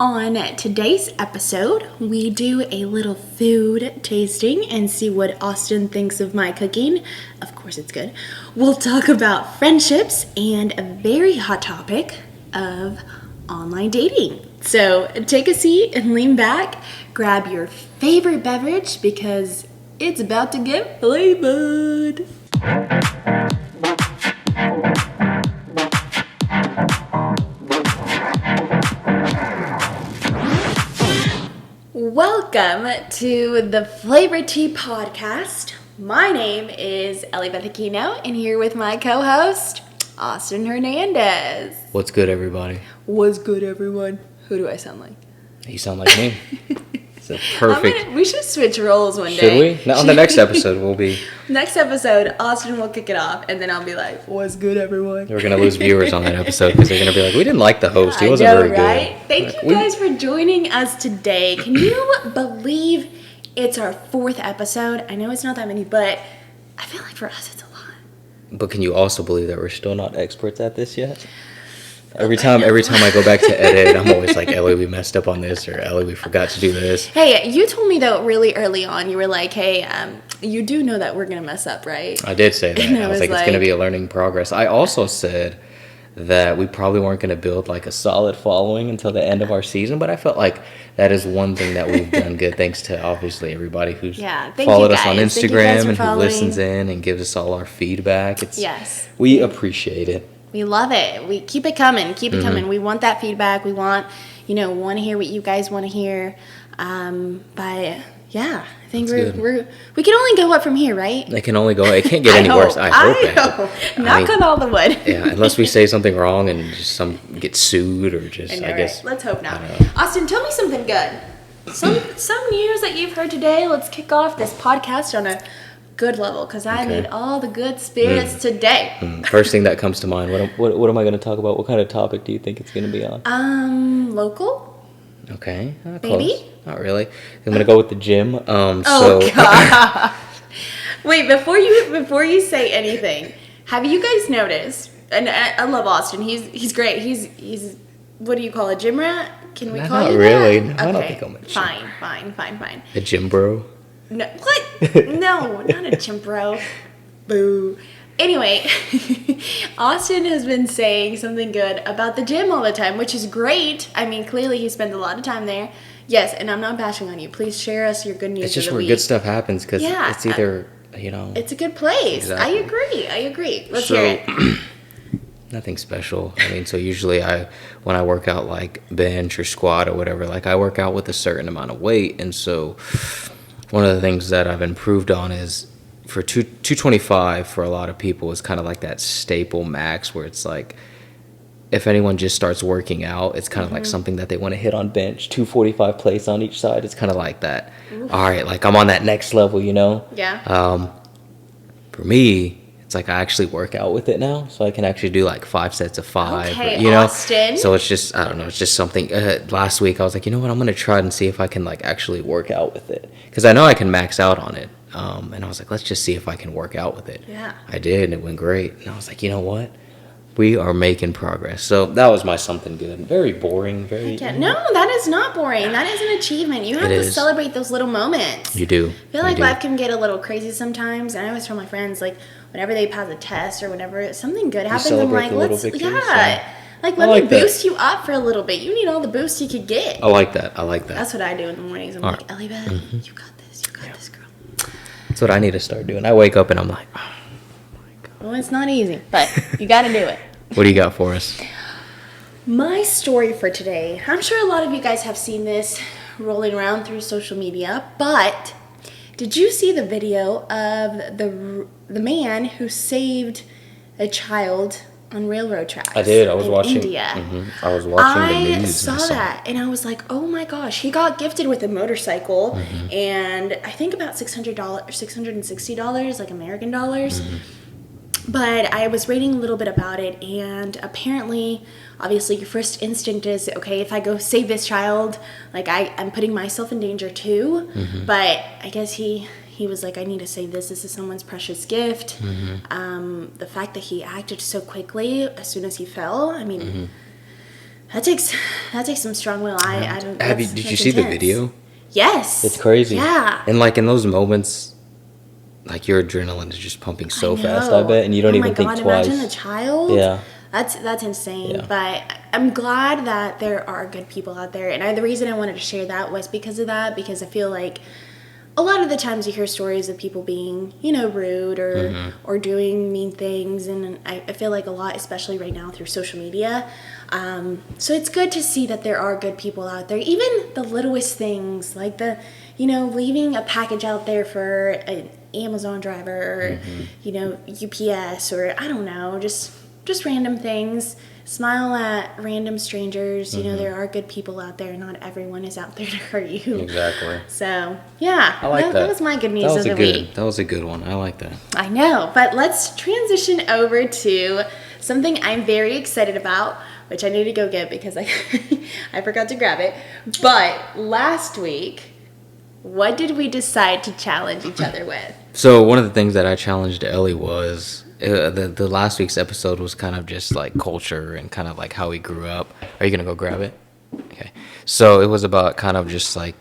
On today's episode, we do a little food tasting and see what Austin thinks of my cooking. Of course, it's good. We'll talk about friendships and a very hot topic of online dating. So take a seat and lean back, grab your favorite beverage because it's about to get flavored. Welcome to the Flavor Tea Podcast. My name is Ellie Beth Aquino, and here with my co-host, Austin Hernandez. What's good, everybody? What's good, everyone? Who do I sound like? You sound like me. It's a perfect. We should switch roles one day. Should we? No, on the next episode, we'll be. Next episode, Austin will kick it off, and then I'll be like, "What's good, everyone?" We're gonna lose viewers on that episode because they're gonna be like, "We didn't like the host. He wasn't very right? good." Thank you guys for joining us today. Can you believe it's our 4th episode? I know it's not that many, but I feel like for us it's a lot. But can you also believe that we're still not experts at this yet? Every time I go back to edit, I'm always like, Ellie, we messed up on this, or Ellie, we forgot to do this. Hey, you told me though really early on, you were like, hey, you do know that we're going to mess up, right? I did say that. And I was like, it's going to be a learning progress. I also said that we probably weren't going to build like a solid following until the end of our season, but I felt like that is one thing that we've done good, thanks to obviously everybody who's followed us on Instagram and who listens in and gives us all our feedback. We appreciate it. We love it. We keep it coming. Keep it coming. We want that feedback. We want to hear what you guys want to hear. But yeah, I think we can only go up from here, right? It can only go. It can't get any worse. I hope. Knock on all the wood. Yeah, unless we say something wrong and just get sued or just. I guess. Right. Let's hope not. Austin, tell me something good. Some news that you've heard today. Let's kick off this podcast on a good level, because I need all the good spirits today. First thing that comes to mind, what am I going to talk about? What kind of topic do you think it's going to be on? Local. Okay. Maybe? Close. Not really. I'm going to go with the gym. God. Wait, before you say anything, have you guys noticed, and I love Austin, he's great. He's what do you call a gym rat? Can we call you really. that? No, I don't think I'm a gym. Fine. A gym bro? No, what? No, not a gym bro. Boo. Anyway, Austin has been saying something good about the gym all the time, which is great. I mean, clearly he spends a lot of time there. Yes, and I'm not bashing on you. Please share us your good news. It's just where good stuff happens, because it's either, it's a good place. Exactly. I agree. Let's hear it. Nothing special. I mean, so usually when I work out like bench or squat or whatever, like I work out with a certain amount of weight, and so one of the things that I've improved on is for 225 for a lot of people is kind of like that staple max, where it's like if anyone just starts working out, it's kind of like something that they want to hit on bench. 245 plates on each side. It's kind of like that. Oof. All right, like I'm on that next level, Yeah. For me, it's like I actually work out with it now, so I can actually do like 5 sets of 5. Okay, Austin. So it's just, I don't know, it's just something. Last week I was like, you know what, I'm gonna try and see if I can like actually work out with it, because I know I can max out on it. And I was like, let's just see if I can work out with it. Yeah. I did, and it went great. And I was like, you know what, we are making progress. So that was my something good. Very boring. No, that is not boring. That is an achievement. You have to celebrate those little moments. You do. I feel like life can get a little crazy sometimes, and I always tell my friends, like, whenever they pass a test or whenever something good happens, I'm like, let me boost you up for a little bit. You need all the boost you could get. I like that. That's what I do in the mornings. I'm like, Ellie Beth, you got this. You got this, girl. That's what I need to start doing. I wake up and I'm like, oh my God. Well, it's not easy, but you got to do it. What do you got for us? My story for today, I'm sure a lot of you guys have seen this rolling around through social media, but did you see the video of the man who saved a child on railroad tracks? I did. I was watching India. I was watching the news. I saw that, and I was like, oh my gosh. He got gifted with a motorcycle, and I think about $600, $660, like American dollars. But I was reading a little bit about it, and apparently, obviously, your first instinct is, okay, if I go save this child, like I'm putting myself in danger too. But I guess he was like, I need to save this. This is someone's precious gift. The fact that he acted so quickly as soon as he fell, I mean, that takes some strong will. I don't. Did you see the video? Yes. It's crazy. Yeah. And like in those moments, like your adrenaline is just pumping so fast, I know. bet, and you don't even think twice. Imagine a child. Yeah. That's insane. Yeah. But I'm glad that there are good people out there. And the reason I wanted to share that was because of that, because I feel like a lot of the times you hear stories of people being, rude or doing mean things. And I feel like a lot, especially right now through social media. So it's good to see that there are good people out there. Even the littlest things, like leaving a package out there for an Amazon driver or, UPS or I don't know, just random things. Smile at random strangers. There are good people out there. Not everyone is out there to hurt you. Exactly. So, yeah. I like that. That was my good news of the week. That was a good one. I like that. I know. But let's transition over to something I'm very excited about, which I need to go get because I forgot to grab it. But last week, what did we decide to challenge each other with? So one of the things that I challenged Ellie was the last week's episode was kind of just like culture and kind of like how we grew up. Are you gonna go grab it? Okay. So it was about kind of just like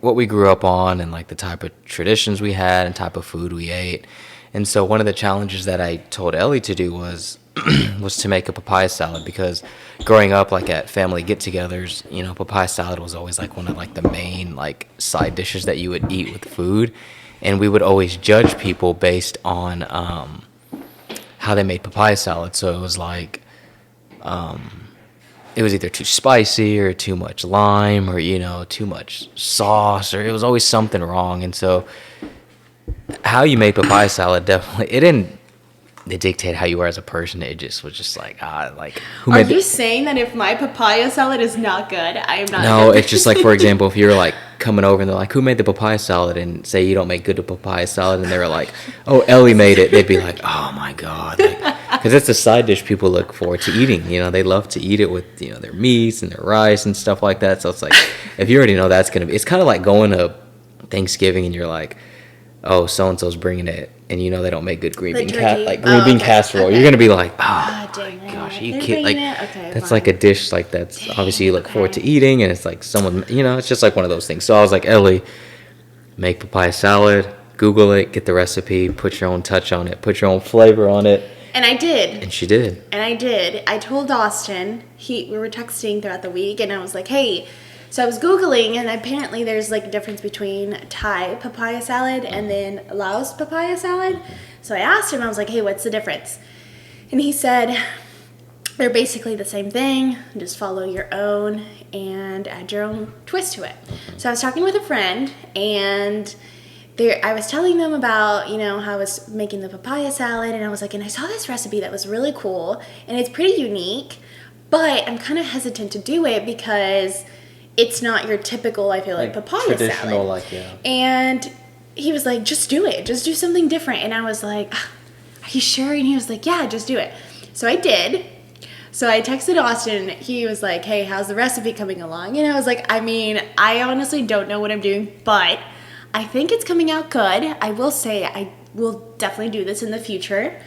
what we grew up on and like the type of traditions we had and type of food we ate. And so one of the challenges that I told Ellie to do was to make a papaya salad, because growing up like at family get-togethers, papaya salad was always like one of like the main like side dishes that you would eat with food, and we would always judge people based on how they made papaya salad. So it was like it was either too spicy or too much lime or too much sauce, or it was always something wrong. And so how you made papaya salad definitely it didn't dictate how you were as a person. It just was just like who made you saying that if my papaya salad is not good, I am not no, it's just like, for example, if you're like coming over and they're like, who made the papaya salad, and say you don't make good papaya salad, and they're like, oh, Ellie made it, they'd be like, oh my god, because it's a side dish people look forward to eating. They love to eat it with their meats and their rice and stuff like that. So it's like, if you already know that's gonna be, it's kind of like going to Thanksgiving and you're like, oh, so and so's bringing it, and they don't make good green bean casserole. Okay. You're gonna be like, oh my gosh, you can't that's fine. Like a dish like that's obviously you look forward to eating, and it's like someone it's just like one of those things. So I was like, Ellie, make papaya salad, Google it, get the recipe, put your own touch on it, put your own flavor on it. And I did. And she did. And I did. I told Austin. We were texting throughout the week, and I was like, hey. So I was Googling, and apparently there's like a difference between Thai papaya salad and then Laos papaya salad. So I asked him, I was like, hey, what's the difference? And he said, they're basically the same thing, just follow your own and add your own twist to it. So I was talking with a friend, and I was telling them about, how I was making the papaya salad, and I was like, and I saw this recipe that was really cool, and it's pretty unique, but I'm kind of hesitant to do it because it's not your typical, I feel like papaya traditional, salad. And he was like, just do it. Just do something different. And I was like, are you sure? And he was like, yeah, just do it. So I did. So I texted Austin. He was like, hey, how's the recipe coming along? And I was like, I honestly don't know what I'm doing, but I think it's coming out good. I will say I will definitely do this in the future.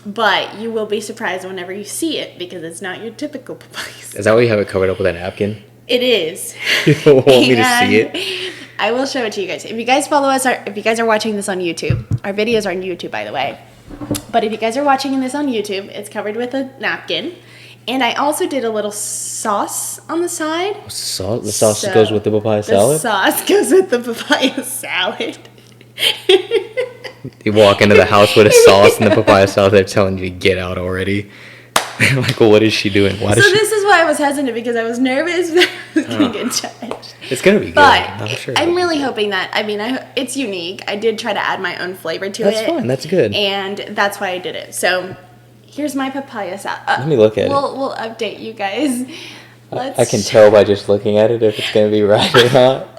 But you will be surprised whenever you see it, because it's not your typical papaya salad. Is that why you have it covered up with a napkin? It is. You don't want me to see it? I will show it to you guys. If you guys follow us, if you guys are watching this on YouTube, our videos are on YouTube, by the way. But if you guys are watching this on YouTube, it's covered with a napkin. And I also did a little sauce on the side. What's the sauce? The sauce goes with the papaya salad? The sauce goes with the papaya salad. You walk into the house with a sauce and the papaya salad, they're telling you to get out already. Like, well, what is she doing? This is why I was hesitant, because I was nervous that I was going to get judged. It's going to be good. But I'm sure I'm really hoping that, it's unique. I did try to add my own flavor to it. That's fine. That's good. And that's why I did it. So here's my papaya salad. Let me look at it. We'll update you guys. I can tell by just looking at it if it's going to be right or not.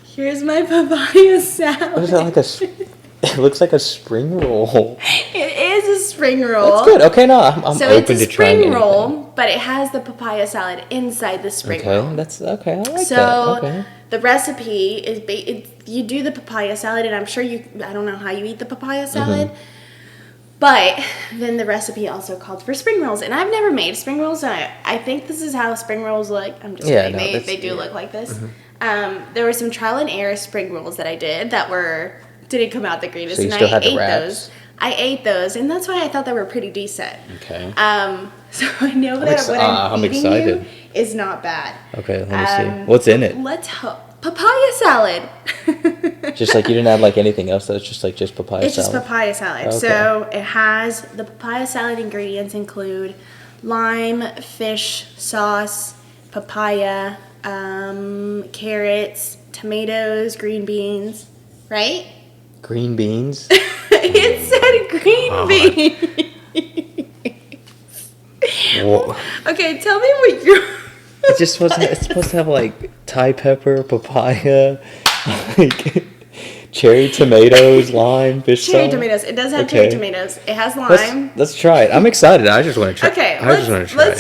Here's my papaya salad. What is that, it looks like a spring roll. It is a spring roll. That's good. Okay, no, I'm so open to trying anything. So it's a spring roll, but it has the papaya salad inside the spring roll. That's okay. I like that. So the recipe is you do the papaya salad, and I'm sure I don't know how you eat the papaya salad, But then the recipe also called for spring rolls, and I've never made spring rolls. So I think this is how spring rolls look. I'm just kidding. They do look like this. There were some trial and error spring rolls that I did that didn't come out the greatest. So you and still I had the ate wraps? those. I ate those, and that's why I thought they were pretty decent. Okay. So I know that what I'm feeding excited. you is not bad. Okay, let me see. What's in it? Let's hope. Papaya salad. Just like you didn't add like anything else. That's just papaya salad. It's just papaya salad. Okay. So it has the papaya salad ingredients include lime, fish sauce, papaya, carrots, tomatoes, green beans. Right? Green beans. It said green beans. Whoa. Okay, tell me what you're. It's supposed to have like Thai pepper, papaya, like cherry tomatoes, lime, fish Cherry sauce. tomatoes. It does have Okay. cherry tomatoes. It has lime. Let's try it. I'm excited. I just want to try. Okay, let's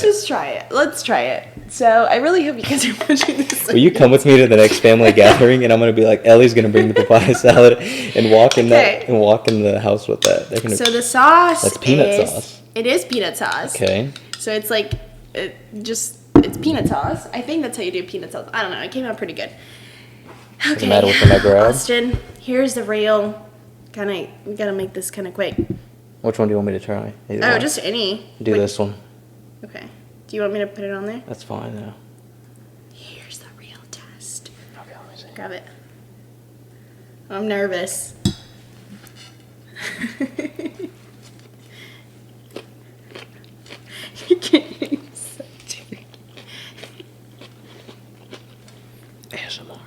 just try it. Let's try it. So I really hope you guys are watching this. Will you come with me to the next family gathering, and I'm gonna be like, Ellie's gonna bring the papaya salad and walk in the house with that. They're gonna. So the sauce. That's peanut sauce. It is peanut sauce. Okay. So it's like, it's peanut sauce. I think that's how you do peanut sauce. I don't know. It came out pretty good. Okay. Doesn't matter what the grab. Austin, here's the real. We gotta make this kind of quick. Which one do you want me to try? Either Oh, one. just any. Do this one. Okay. Do you want me to put it on there? That's fine now. Here's the real test. Okay, let me see. Grab it. I'm nervous. You can't ASMR.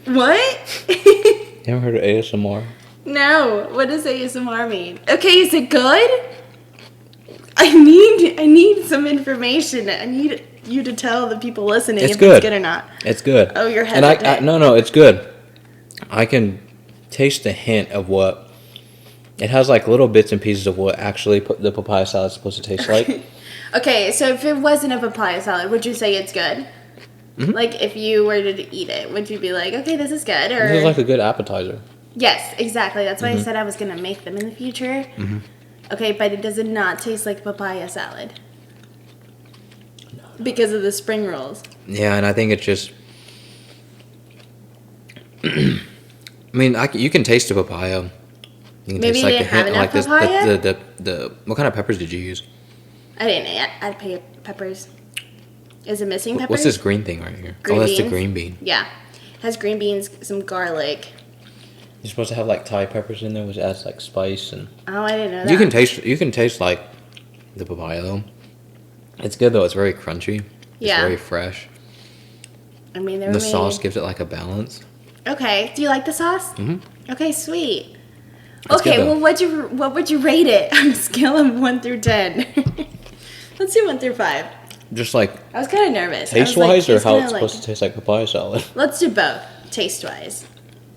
What? You ever heard of ASMR? No. What does ASMR mean? Okay, is it good? I need some information. I need you to tell the people listening if it's good or not. It's good. Oh, you're hesitant. No, it's good. I can taste the hint of what it has, like little bits and pieces of what actually the papaya salad is supposed to taste like. Okay, so if it wasn't a papaya salad, would you say it's good? Mm-hmm. Like if you were to eat it, would you be like, okay, this is good? Or this is like a good appetizer. Yes, exactly. That's why I said I was gonna make them in the future. Mm-hmm. Okay, but it does not taste like papaya salad. No. Because of the spring rolls. Yeah, and I think it's just. I mean, you can taste the papaya. You can Maybe taste, you didn't have enough papaya? The what kind of peppers did you use? I didn't add peppers. Is it missing peppers? What's this green thing right here? Green that's beans? the green bean. Yeah. It has green beans, some garlic. You're supposed to have like Thai peppers in there, which adds like spice and. Oh, I didn't know that. You can taste like the papaya though. It's good though. It's very crunchy. It's very fresh. I mean, the sauce gives it like a balance. Okay. Do you like the sauce? Mm-hmm. Okay, sweet. It's okay, good, well, what would you rate it on a scale of 1 through 10? Let's do 1 through 5. Just like. I was kind of nervous. Taste-wise, or how it's supposed to taste like papaya salad? Let's do both. Taste-wise.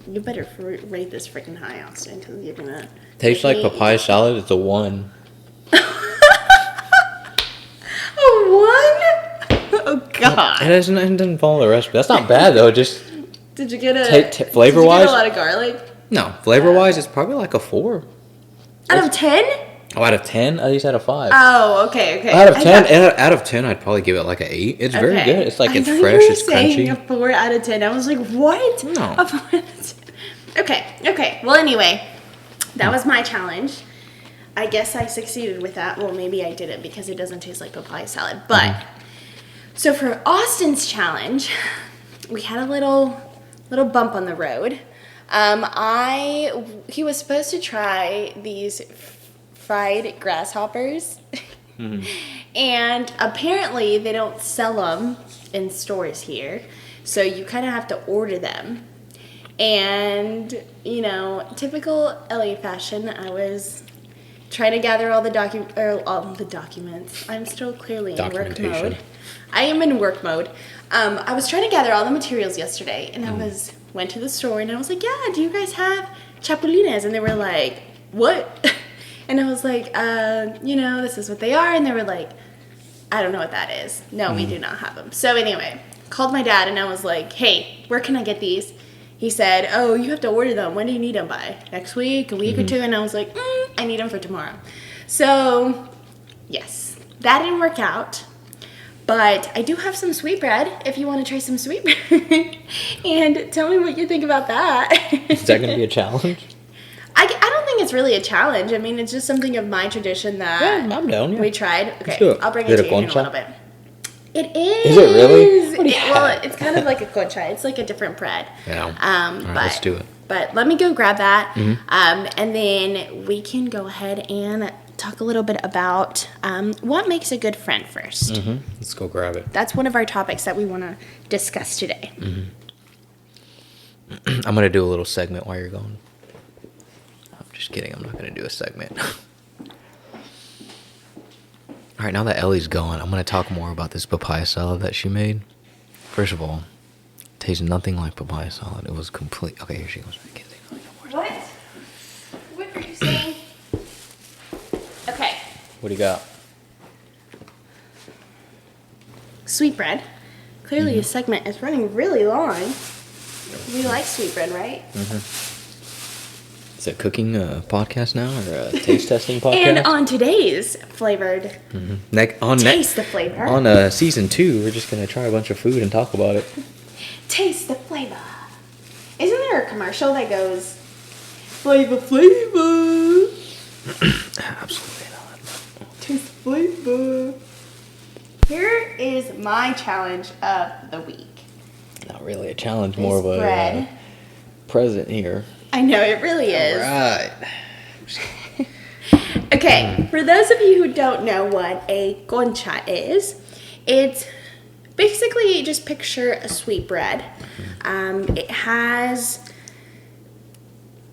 You better rate this freaking high, Austin, because you're gonna. Tastes like papaya salad. It's a 1. A 1? Oh God! It doesn't follow the recipe. That's not bad though. Just. Did you get a flavor-wise? Did you get a lot of garlic? No, flavor-wise, it's probably like a 4. Out of 10? Oh, out of 10? At least out of 5. Oh, okay. Out of 10, out of 10, I'd probably give it like an 8. It's very good. It's like it's fresh, it's crunchy. A 4 out of 10. I was like, what? No. A 4 out of 10. Okay. Well, anyway, that was my challenge. I guess I succeeded with that. Well, maybe I didn't because it doesn't taste like papaya salad. But so for Austin's challenge, we had a little bump on the road. He was supposed to try these fried grasshoppers, and apparently they don't sell them in stores here, so you kind of have to order them. And typical Ellie fashion, I was trying to gather all the documents. I'm still clearly in work mode. I am in work mode. I was trying to gather all the materials yesterday, and I went to the store, and I was like, yeah, do you guys have chapulines? And they were like, what? And I was like, this is what they are. And they were like, I don't know what that is. No, we do not have them. So anyway, called my dad, and I was like, hey, where can I get these? he said, oh, you have to order them. When do you need them by? Next week, a week or two? And I was like, I need them for tomorrow. So, yes, that didn't work out. But I do have some sweetbread if you want to try some sweetbread. And tell me what you think about that. Is that going to be a challenge? I don't think it's really a challenge. I mean, it's just something of my tradition that I'm down, we tried. Okay, do it. I'll bring Is it it to a you in a little concha? bit. It is. Is it really? What do you have? Well, it's kind of like a concha. It's like a different bread. Yeah. All right, let's do it. But let me go grab that, and then we can go ahead and talk a little bit about what makes a good friend first. Let's go grab it. That's one of our topics that we want to discuss today. I'm going to do a little segment while you're going. I'm just kidding. I'm not going to do a segment. All right, now that Ellie's going, I'm going to talk more about this papaya salad that she made. First of all, it tastes nothing like papaya salad. It was complete. Okay, here she goes. I can't say nothing no more. What? What are you saying? Okay. What do you got? Sweetbread. Clearly, this segment is running really long. You like sweetbread, right? Is it a cooking podcast now or a taste testing podcast? And on today's flavored Taste the flavor. On season 2, we're just going to try a bunch of food and talk about it. Taste the flavor. Isn't there a commercial that goes, flavor, flavor? Absolutely not. Taste the flavor. Here is my challenge of the week. Not really a challenge, more of a bread. present here. I know, it really is. All right. Okay, for those of you who don't know what a concha is, it's basically just picture a sweet bread. It has,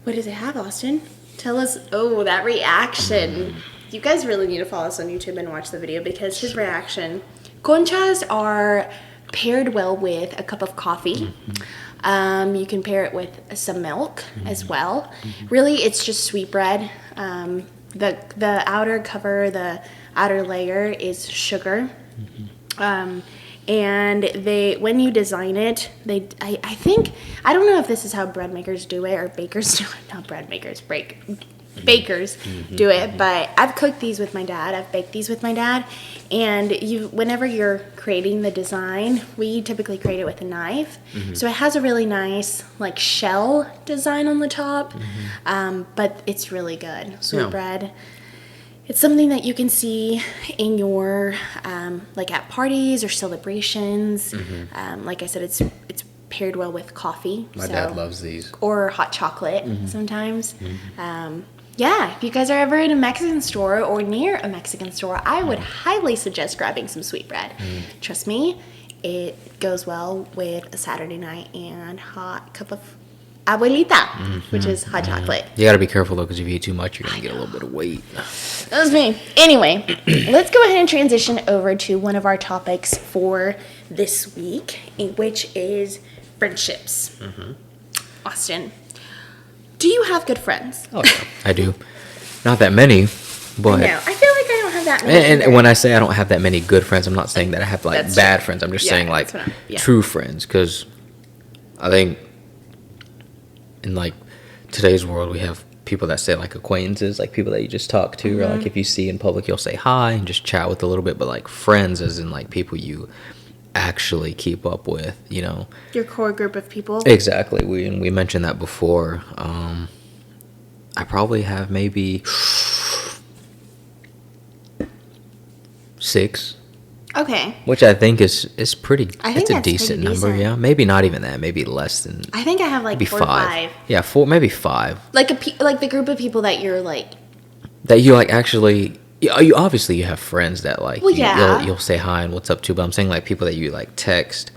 what does it have, Austin? Tell us, oh, that reaction. You guys really need to follow us on YouTube and watch the video because his reaction. Conchas are paired well with a cup of coffee. You can pair it with some milk as well. Really, it's just sweet bread. The outer cover, the outer layer is sugar. And when you design it, I think, I don't know if this is how bread makers do it or bakers do it, not bread makers, bakers do it, but I've cooked these with my dad. I've baked these with my dad, and whenever you're creating the design, we typically create it with a knife. So it has a really nice like shell design on the top, but it's really good. Sweet bread. It's something that you can see in your like at parties or celebrations. Like I said, it's paired well with coffee. My dad loves these. Or hot chocolate sometimes. Yeah, if you guys are ever in a Mexican store or near a Mexican store, I would highly suggest grabbing some sweetbread. Trust me, it goes well with a Saturday night and hot cup of abuelita, which is hot chocolate. You got to be careful, though, because if you eat too much, you're going to get a little bit of weight. That was me. Anyway, let's go ahead and transition over to one of our topics for this week, which is friendships. Austin, do you have good friends? Oh, yeah, I do. Not that many, but... No, I feel like I don't have that many. And when I say I don't have that many good friends, I'm not saying that I have, like, That's bad true. friends. I'm just Yeah, saying, like, that's what true friends. Because I think in, like, today's world, we have people that say, like, acquaintances, like, people that you just talk to. Or, like, if you see in public, you'll say hi and just chat with a little bit. But, like, friends as in, like, people you actually keep up with, you know. Your core group of people? Exactly. We mentioned that before. I probably have maybe 6. Okay. Which I think is pretty. I think it's a that's decent pretty number. decent. Yeah, maybe not even that. Maybe less than. I think I have like Maybe 4 or 5. Yeah, 4, maybe 5. Like like the group of people that you're like. That you like actually. You obviously you have friends that like. Well, yeah. You'll say hi and what's up to, but I'm saying like people that you like text.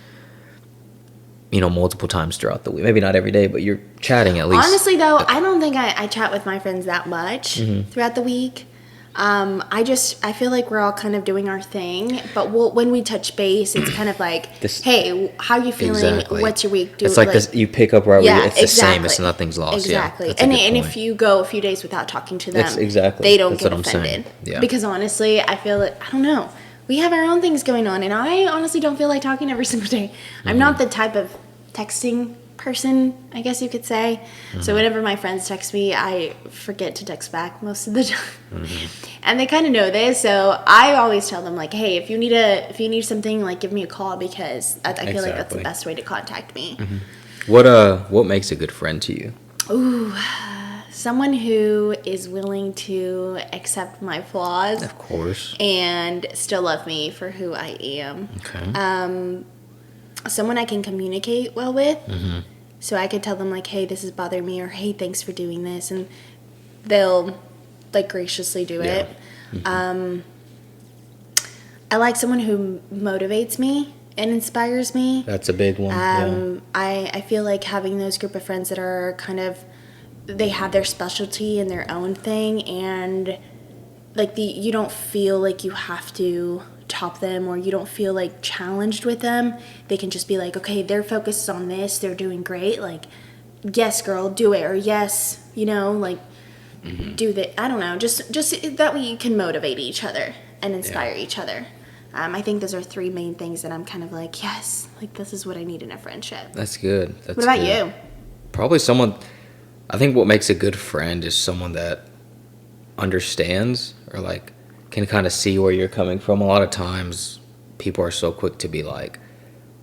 You know, multiple times throughout the week. Maybe not every day, but you're chatting at least. Honestly, though, I don't think I chat with my friends that much throughout the week. I feel like we're all kind of doing our thing, but when we touch base, it's kind of like, hey, how you feeling? Exactly. What's your week? It's like this, you pick up right where it's the same. It's exactly. nothing's lost. Exactly. Yeah, that's a good And point. if you go a few days without talking to them, Exactly. they don't That's get what I'm saying. offended. Yeah. Because honestly, I feel that, I don't know. We have our own things going on, and I honestly don't feel like talking every single day. I'm not the type of texting person, I guess you could say. So whenever my friends text me, I forget to text back most of the time. And they kind of know this, so I always tell them, like, hey, if you need something, like, give me a call, because I feel like that's the best way to contact me. What makes a good friend to you? Ooh, someone who is willing to accept my flaws, Of course. and still love me for who I am. Okay. Someone I can communicate well with. So I could tell them, like, hey, this is bothering me, or hey, thanks for doing this, and they'll, like, graciously do it. I like someone who motivates me and inspires me. That's a big one. I feel like having those group of friends that are kind of, they have their specialty in their own thing, and like you don't feel like you have to top them, or you don't feel like challenged with them. They can just be like, okay, they're focused on this, they're doing great, like, yes girl, do it, or yes, like, do that. I don't know, just that way you can motivate each other and inspire each other. I think those are 3 main things that I'm kind of like, yes, like, this is what I need in a friendship. That's good. What about you? Probably someone, I think what makes a good friend is someone that understands, or like can kind of see where you're coming from. A lot of times people are so quick to be like,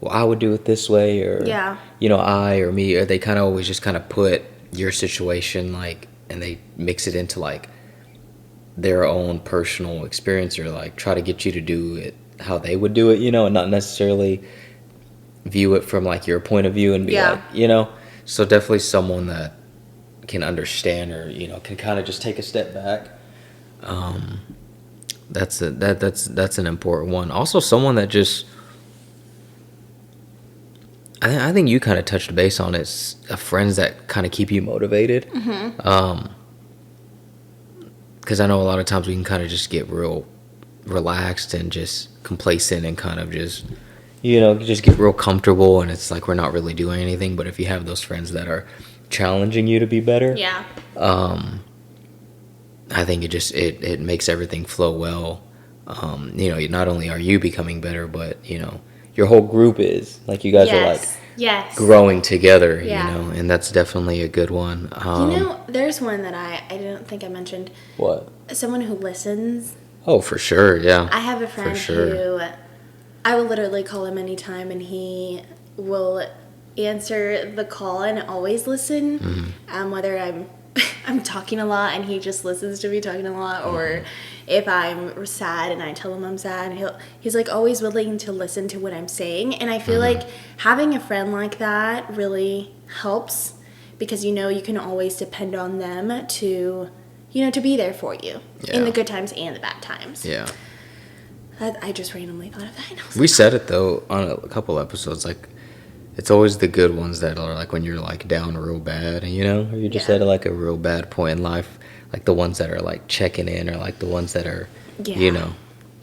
well, I would do it this way, or I or me, or they kind of always just kind of put your situation, like, and they mix it into like their own personal experience, or like try to get you to do it how they would do it, and not necessarily view it from like your point of view and be like, so definitely someone that can understand, or can kind of just take a step back. That's an important one. Also, someone that just, I think you kind of touched base on it, friends that kind of keep you motivated. Because I know a lot of times we can kind of just get real relaxed and just complacent, and kind of just just get real comfortable, and it's like we're not really doing anything. But if you have those friends that are challenging you to be better, I think it makes everything flow well. Not only are you becoming better, but your whole group is, like, you guys are like growing together, and that's definitely a good one. There's one that I don't think I mentioned. What? Someone who listens. Oh, for sure, yeah. I have a friend who I will literally call him anytime, and he will answer the call and always listen. Whether I'm talking a lot and he just listens to me talking a lot, or if I'm sad and I tell him I'm sad, he's like always willing to listen to what I'm saying. And I feel like having a friend like that really helps, because you can always depend on them to to be there for you in the good times and the bad times. I just randomly thought of that. We said it though on a couple episodes, like, it's always the good ones that are like when you're like down real bad, or you just at like a real bad point in life, like the ones that are like checking in, or like the ones that are,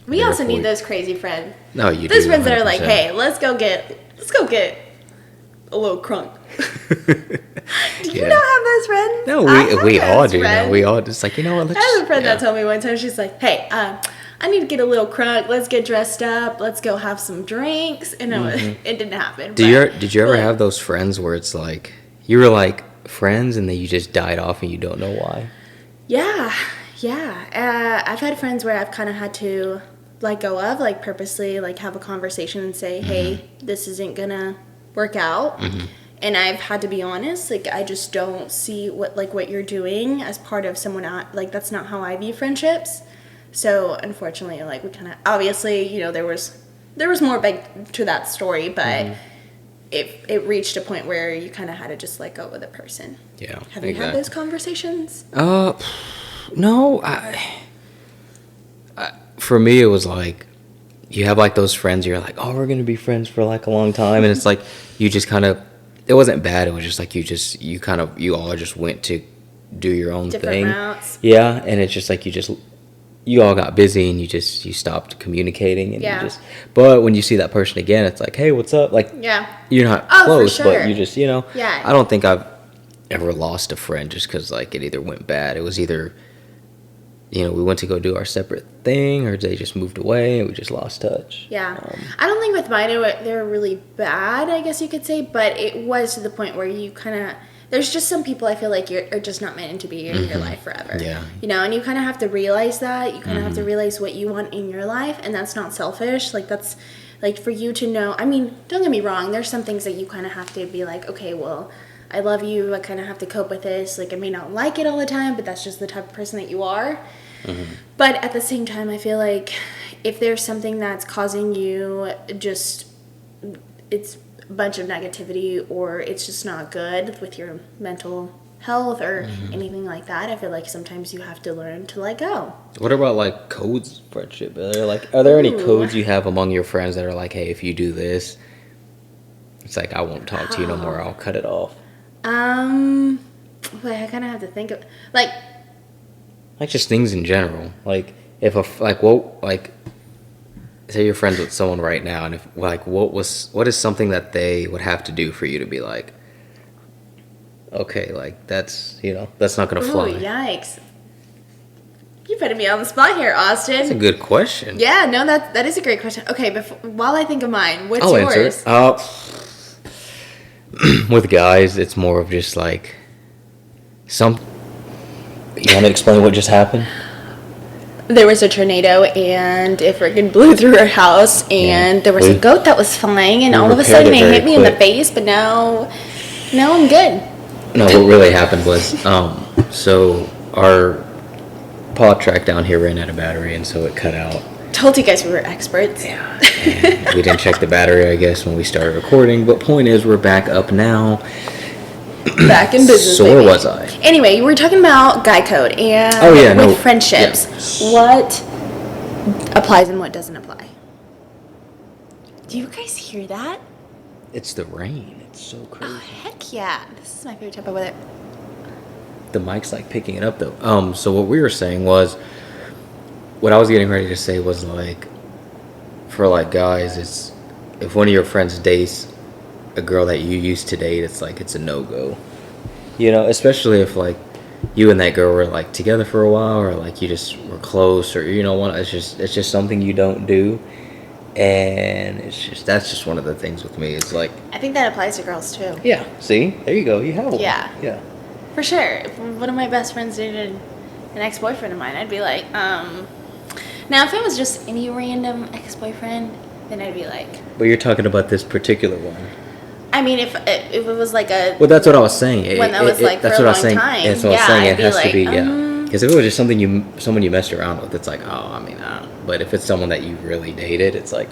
We also need those crazy friends. No, you do. Those friends that are like, hey, let's go get a little crunk. Do you not have those friends? No, we all do. We all just like, what? I have a friend that told me one time, she's like, hey, I need to get a little crunk. Let's get dressed up. Let's go have some drinks. And it didn't happen. Did you ever have those friends where it's like you were like friends and then you just died off and you don't know why? Yeah. I've had friends where I've kind of had to let go of, like, purposely, like, have a conversation and say, hey, this isn't gonna work out. And I've had to be honest, like, I just don't see what you're doing as part of someone else. Like, that's not how I view friendships. So unfortunately, like, we kind of, obviously, there was more big to that story, but it reached a point where you kind of had to just let go of the person. Yeah. Have you had those conversations? No. For me, it was like, you have like those friends, you're like, oh, we're gonna be friends for like a long time, and it's like you just kind of, it wasn't bad, it was just like you all just went to do your own thing. Different routes. Yeah, and it's just like you all got busy and you stopped communicating, and but when you see that person again, it's like, hey, what's up? Like, you're not close, but you just, I don't think I've ever lost a friend just because, like, it either went bad. It was either we went to go do our separate thing, or they just moved away and we just lost touch. Yeah. I don't think with mine they were really bad, I guess you could say, but it was to the point where you kind of, there's just some people I feel like are just not meant to be in your life forever. Yeah. And you kind of have to realize that. You kind of have to realize what you want in your life, and that's not selfish. Like, that's, like, for you to know. I mean, don't get me wrong. There's some things that you kind of have to be like, okay, well, I love you. I kind of have to cope with this. Like, I may not like it all the time, but that's just the type of person that you are. But at the same time, I feel like if there's something that's causing you just, it's a bunch of negativity, or it's just not good with your mental health or anything like that, I feel like sometimes you have to learn to let go. What about, like, codes of friendship? Are there any codes you have among your friends that are like, hey, if you do this, it's like, I won't talk to you no more, I'll cut it off? But I kind of have to think of, like just things in general. Like, say you're friends with someone right now, and if, like, what is something that they would have to do for you to be like, okay, like, that's not gonna fly. Ooh, yikes. You putting me on the spot here, Austin. That's a good question. Yeah, no, that is a great question. Okay, while I think of mine, what's I'll yours? Answer it. With guys, it's more of just like You want to explain what just happened? There was a tornado, and it freaking blew through our house, and there was a goat that was flying, and all of a sudden it hit me in the face, but now I'm good. No, what really happened was, so our pod track down here ran out of battery, and so it cut out. Told you guys we were experts. Yeah. And we didn't check the battery, I guess, when we started recording, but point is, we're back up now. Back in business. So where was I? Anyway, you were talking about guy code and with friendships. Yeah. What applies and what doesn't apply? Do you guys hear that? It's the rain. It's so crazy. Oh, heck yeah. This is my favorite type of weather. The mic's like picking it up though. So what we were saying was, what I was getting ready to say was, like, for, like, guys, it's if one of your friends dates a girl that you used to date, it's like, it's a no-go. Especially if, like, you and that girl were, like, together for a while, or, like, you just were close, or, it's just something you don't do. And that's just one of the things with me. It's like, I think that applies to girls too. Yeah. See? There you go. You have one. Yeah. Yeah. For sure. If one of my best friends dated an ex-boyfriend of mine, I'd be like, Now, if it was just any random ex-boyfriend, then I'd be like... But you're talking about this particular one. I mean, if it was like a... Well, that's what I was saying. When that was like for a long time. That's what I was saying. It has to be, yeah. Because if it was just someone you messed around with, it's like, oh, I mean, I don't know. But if it's someone that you really dated, it's like...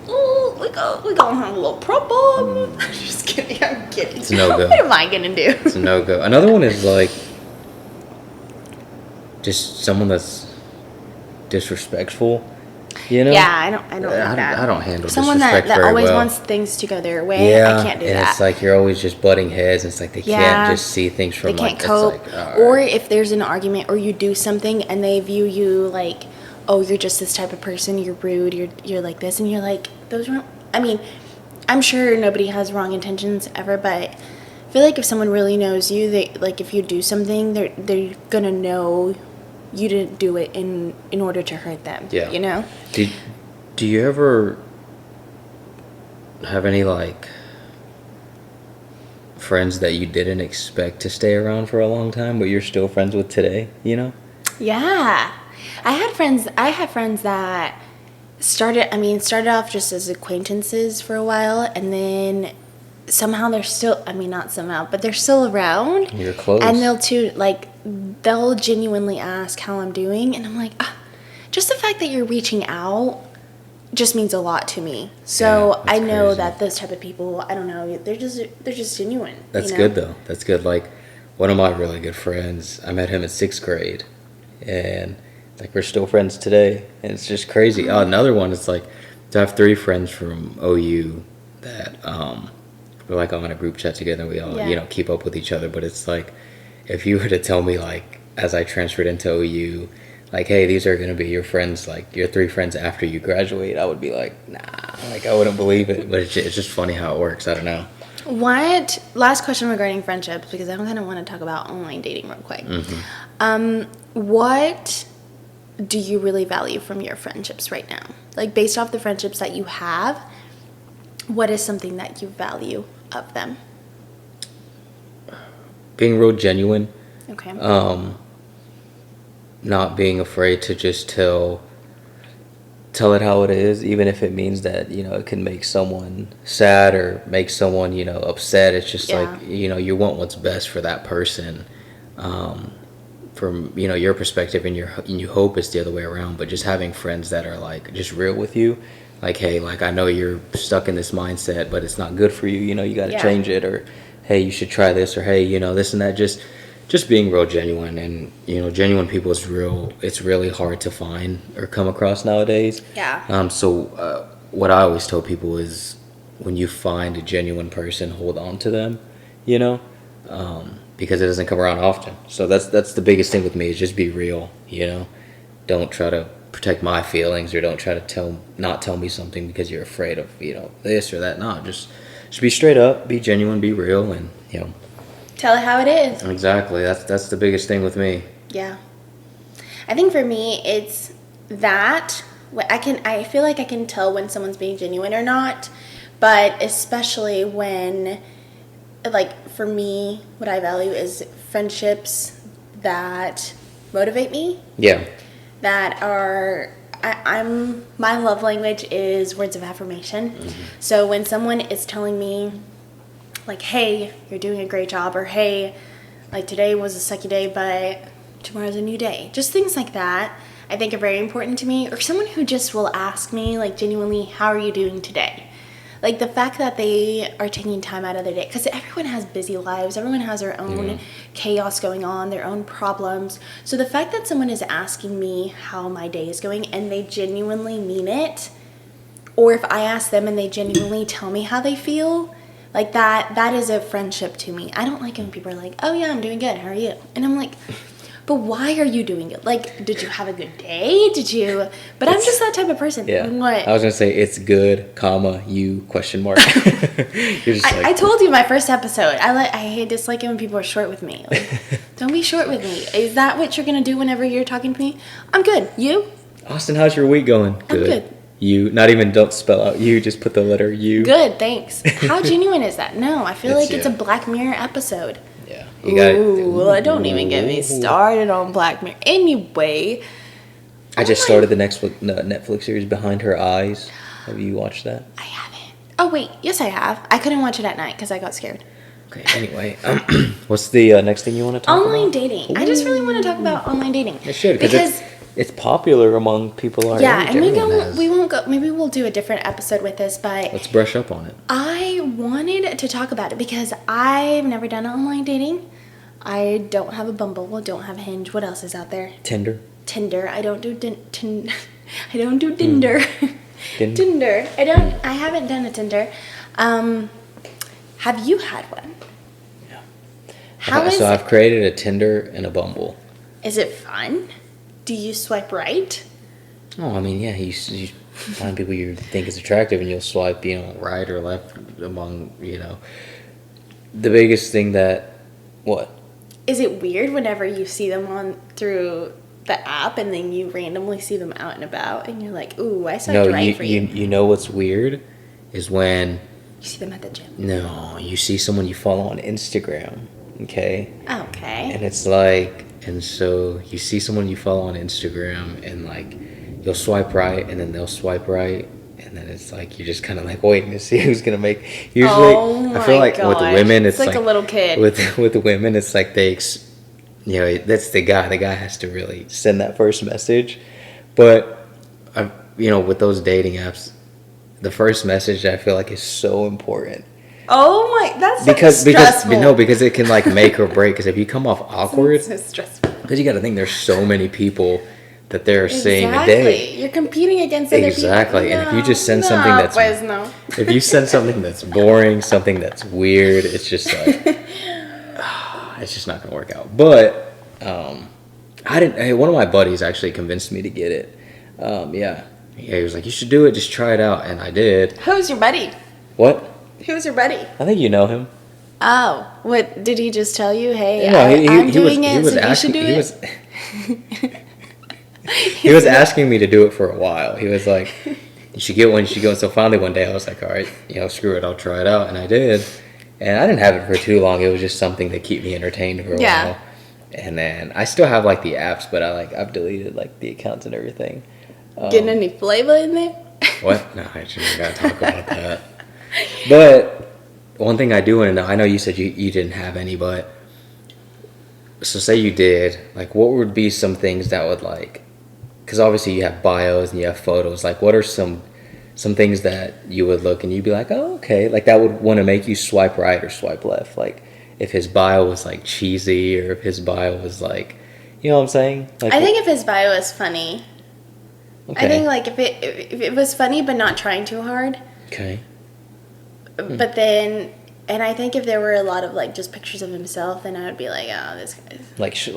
Ooh, we gonna have a little problem. Just kidding, I'm kidding. It's a no-go. What am I gonna do? It's a no-go. Another one is, like, just someone that's disrespectful, Yeah, I don't like that. I don't handle someone disrespect that very always well. wants things to go their way. Yeah, I can't do and that. it's like you're always just butting heads. And it's like they can't just see things from, they like, can't cope. It's like, or if there's an argument or you do something and they view you like, oh, you're just this type of person. You're rude. You're like this, and you're like, those weren't. I mean, I'm sure nobody has wrong intentions ever, but I feel like if someone really knows you, they like if you do something, they're gonna know you didn't do it in order to hurt them. Yeah. Do you ever have any, like, friends that you didn't expect to stay around for a long time, but you're still friends with today? Yeah, I had friends that started off just as acquaintances for a while, and then somehow they're still, not somehow, but they're still around. You're close. And they'll genuinely ask how I'm doing, and I'm like, just the fact that you're reaching out just means a lot to me. So I know crazy. That those type of people, I don't know, they're just genuine. That's good though. That's good. Like, one of my really good friends, I met him in 6th grade, and like we're still friends today, and it's just crazy. Oh, another one is like, I have 3 friends from OU that we're like all in a group chat together, and we all keep up with each other. But it's like, if you were to tell me, like, as I transferred into OU, like, hey, these are going to be your friends, like, your 3 friends after you graduate, I would be like, nah, like, I wouldn't believe it. But it's just funny how it works. I don't know. Last question regarding friendships, because I kind of want to talk about online dating real quick. what do you really value from your friendships right now? Like, based off the friendships that you have, what is something that you value of them? Being real genuine. Okay. Not being afraid to just tell it how it is, even if it means that, it can make someone sad or make someone, upset. It's just like, you want what's best for that person. From, your perspective, and you hope it's the other way around, but just having friends that are like just real with you, like, hey, like, I know you're stuck in this mindset, but it's not good for you, you got to change it, or hey, you should try this, or hey, this and that. Just being real genuine. And genuine people it's really hard to find or come across nowadays. So what I always tell people is, when you find a genuine person, hold on to them, because it doesn't come around often. So that's the biggest thing with me, is just be real. Don't try to protect my feelings, or don't try to not tell me something because you're afraid of this or that. No, just be straight up, be genuine, be real, and tell it how it is. Exactly. That's the biggest thing with me. Yeah. I think for me, it's that I feel like I can tell when someone's being genuine or not, but especially when, like, for me, what I value is friendships that motivate me. Yeah. That are, my love language is words of affirmation. Mm-hmm. So when someone is telling me, like, hey, you're doing a great job, or hey, like, today was a sucky day, but tomorrow's a new day. Just things like that, I think, are very important to me. Or someone who just will ask me, like, genuinely, how are you doing today? Like, the fact that they are taking time out of their day, because everyone has busy lives, everyone has their own chaos going on, their own problems. So the fact that someone is asking me how my day is going and they genuinely mean it, or if I ask them and they genuinely tell me how they feel, like, that is a friendship to me. I don't like it when people are like, oh yeah, I'm doing good, how are you? And I'm like, but why are you doing it? Like, did you have a good day? But I'm just that type of person. Yeah. What? I was going to say, it's good, comma, you, question mark. You're just I told you my first episode, I dislike it when people are short with me. Like, don't be short with me. Is that what you're going to do whenever you're talking to me? I'm good. You? Austin, how's your week going? Good. I'm good. You, not even, don't spell out you, just put the letter U. Good, thanks. How genuine is that? No, I feel like it's a Black Mirror episode. Yeah. Don't even get me started on Black Mirror. Anyway. I just started the next Netflix series, Behind Her Eyes. Have you watched that? I haven't. Oh, wait. Yes, I have. I couldn't watch it at night because I got scared. Okay, anyway. What's the next thing you want to talk about? Online dating. Ooh. I just really want to talk about online dating. It should, because it's popular among people our age. Yeah, and we won't go. Maybe we'll do a different episode with this, but let's brush up on it. I wanted to talk about it because I've never done online dating. I don't have a Bumble. I don't have a Hinge. What else is out there? Tinder. I don't do I don't do Tinder. Tinder. I haven't done a Tinder. Have you had one? Yeah. So I've created a Tinder and a Bumble. Is it fun? Do you swipe right? Oh, I mean, yeah. You find people you think is attractive, and you'll swipe, right or left among, The biggest thing what? Is it weird whenever you see them through the app and then you randomly see them out and about and you're like, ooh, I swiped right for you? You know what's weird is when you see them at the gym. No, you see someone you follow on Instagram, okay? Okay. And it's like, and so you see someone you follow on Instagram and, like, you'll swipe right and then they'll swipe right. And then it's like, you're just kind of like waiting to see who's going to make. Usually, I feel like with the women, it's like a little kid. With the women, it's like that's the guy. The guy has to really send that first message. But, with those dating apps, the first message I feel like is so important. Oh my, that's stressful. Because it can, like, make or break. Because if you come off awkward, it's so stressful. Because you got to think there's so many people that they're seeing a day. You're competing against other people. Exactly. And if you just send something if you send something that's boring, something that's weird, it's just like it's just not gonna work out. But one of my buddies actually convinced me to get it. He was like, you should do it, just try it out, and I did. Who's your buddy? What? Who's your buddy? I think you know him. Oh, what did he just tell you? Hey, I'm doing it, so you should do it. He was asking me to do it for a while. He was like, you should get one, you should go. So finally one day I was like, all right, screw it, I'll try it out. And I did. And I didn't have it for too long. It was just something to keep me entertained for a while. And then I still have like the apps, but I've deleted like the accounts and everything. Getting any flavor in there? What? No, I shouldn't gotta talk about that. But one thing I do want to know, I know you said you didn't have any, but so say you did, like what would be some things that would like, because obviously you have bios and you have photos, like what are some things that you would look and you'd be like, oh, okay, like that would want to make you swipe right or swipe left, like if his bio was like cheesy or if his bio was like, you know what I'm saying? Like, I think if his bio is funny. Okay. I think like if it was funny but not trying too hard. Okay. But then, and I think if there were a lot of like just pictures of himself, then I would be like, oh, this guy's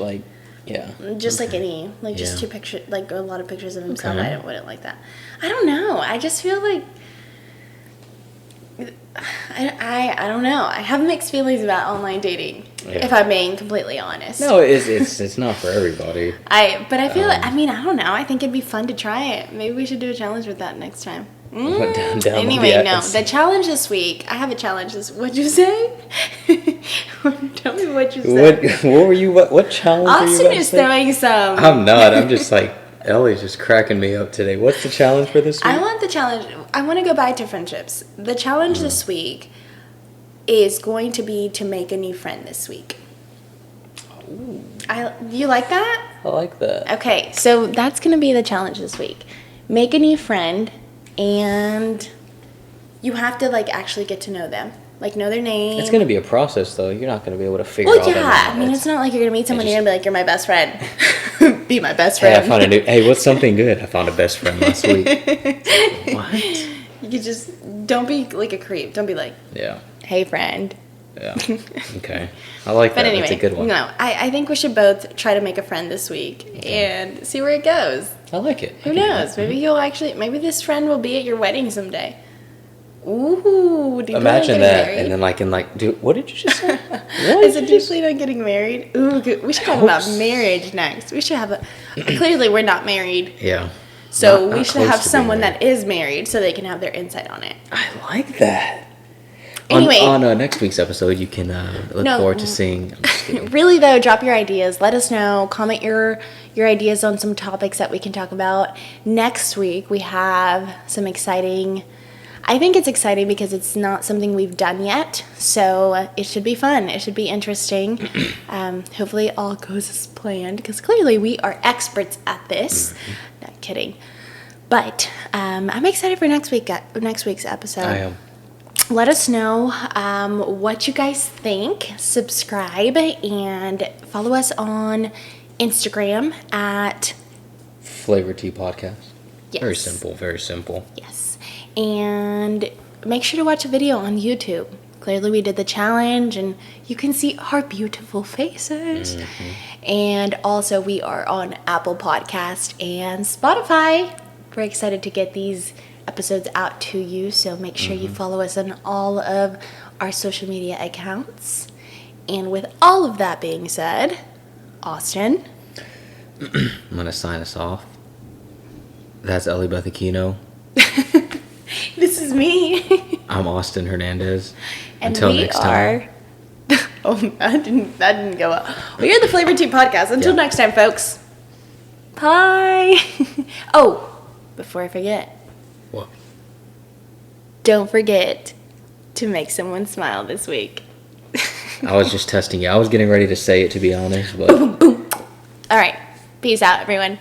yeah. Just okay. like any, like just two pictures, like a lot of pictures of himself. Okay. I wouldn't like that. I don't know. I just feel like I don't know. I have mixed feelings about online dating. Yeah. If I'm being completely honest. No, it's not for everybody. But I feel like, I mean, I don't know. I think it'd be fun to try it. Maybe we should do a challenge with that next time. Anyway, no. The challenge this week. I have a challenge what'd you say? Tell me what you said. What were you? What challenge? Austin is throwing some. I'm not. I'm just like Ellie's just cracking me up today. What's the challenge for this week? I want to go back to friendships. The challenge this week is going to be to make a new friend this week. Ooh. You like that? I like that. Okay, so that's going to be the challenge this week. Make a new friend, and you have to like actually get to know them. Like know their name. It's going to be a process though. You're not going to be able to figure out. Well, yeah. I mean, it's not like you're going to meet someone and you're going to be like, you're my best friend. Be my best friend. Hey, I found a new. Hey, what's something good? I found a best friend last week. What? You just don't be like a creep. Don't be like, yeah. Hey, friend. Yeah. Okay. I like that. But anyway, that's a good one. No, I think we should both try to make a friend this week and see where it goes. I like it. Who knows? Maybe maybe this friend will be at your wedding someday. Ooh, do you imagine plan on that, married? and then dude, what did you just say? I said, do you plan on getting married? Ooh, good. We should talk about marriage next. We should have clearly we're not married. Yeah. So Not we should close have to someone being that is married so they can have their insight on it. I like that. Anyway. On next week's episode, you can look forward to seeing. Really, though, drop your ideas. Let us know. Comment your ideas on some topics that we can talk about. Next week, we have some exciting... I think it's exciting because it's not something we've done yet. So it should be fun. It should be interesting. Hopefully it all goes as planned because clearly we are experts at this. Mm-hmm. Not kidding. But I'm excited for next week's episode. I am. Let us know what you guys think. Subscribe and follow us on Instagram at Flavor Tea Podcast. Yes. Very simple. Very simple. Yes. And make sure to watch a video on YouTube. Clearly we did the challenge and you can see our beautiful faces. Mm-hmm. And also we are on Apple Podcast and Spotify. We're excited to get these episodes out to you, so make sure you follow us on all of our social media accounts. And with all of that being said, Austin, I'm gonna sign us off. That's Ellie Beth Aquino. This is me. I'm Austin Hernandez. And Until next time. Oh, that didn't go well. We're the Flavor Tea Podcast. Until next time, folks. Bye. Oh, before I forget. What? Don't forget to make someone smile this week. I was just testing you. I was getting ready to say it, to be honest, but... Boom, boom. All right. Peace out, everyone.